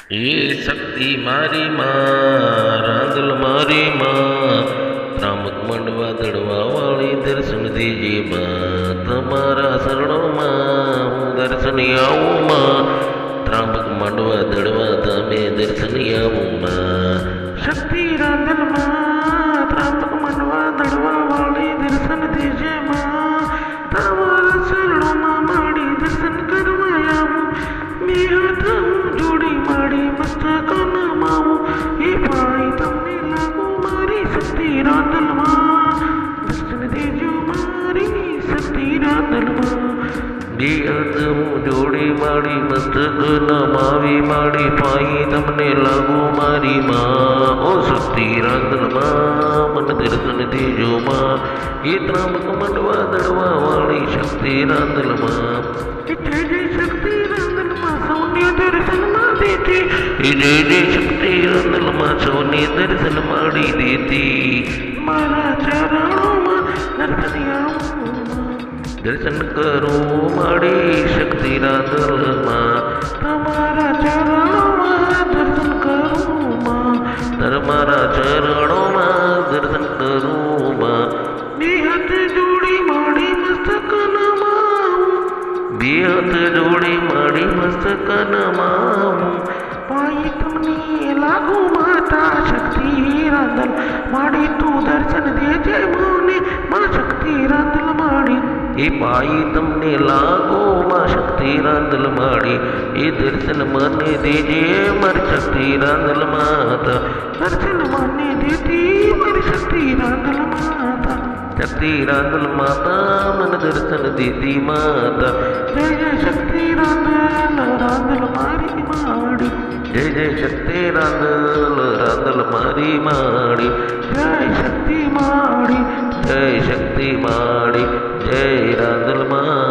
એ શક્તિ મારી માં રાંદલ મારી માં ત્રામક મંડવા દડવા વાળી દર્શન દેજે માં તમારા શરણોમાં હું દર્શન આવું માં ત્રામક મંડવા દડવા તમે દર્શન આવું માં શક્તિ રાંધલ માં ત્રામક મંડવા દડવા વાળી દર્શન દેજે માં તમારા શરણોમાં માડી દર્શન કરવા આવું બે હાથ હું જોડી માડી મસ્તકના માવું એ ભાઈ તમને લાગુ મારી શક્તિ રાંધલ માં દર્શન દેજો મારી શક્તિ રાંધલ માં બે હાથ હું જોડી માડી મસ્તક નમાવી માડી પાઈ તમને લાગુ મારી માં ઓ શક્તિ રાંધલ માં મન દર્શન દેજો માં એ ત્રામક મંડવા દડવા વાળી શક્તિ રાંધલ માં જય જય શક્તિ રાંધલ માં સૌને દર્શનમાં દેતી જય જય શક્તિ રાંધલ માં સૌને દર્શન માડી દેતી મારા ચરણોમાં દર્શન આવું દર્શન કરું માડી શક્તિ રાંધલ માં તમારા ચરણોમાં દર્શન કરું માં તમારા ચરણોમાં દર્શન કરું માં બે હાથ જોડી માડી મસ્તકના માવું બે હાથ જોડી માડી મસ્તક નમાવું પાઈ તમને લાગુ માતા શક્તિ રાંધલ માડી તું દર્શન દેજે મને માં શક્તિ રાંધલ માડી એ પાઈ તમને લાગો માં શક્તિ રાંધલ માડી એ દર્શન મને દેજે મારી શક્તિ રાંધલ માતા દર્શન મને દેતી મારી શક્તિ રાંધલ માતા શક્તિ રાંધલ માતા મને દર્શન દેતી માતા જય જય શક્તિ રાંધલ મારી માડી જય જય શક્તિ રાંધલ મારી માડી જય શક્તિ માડી જય શક્તિ માડી જય રાંધલ માં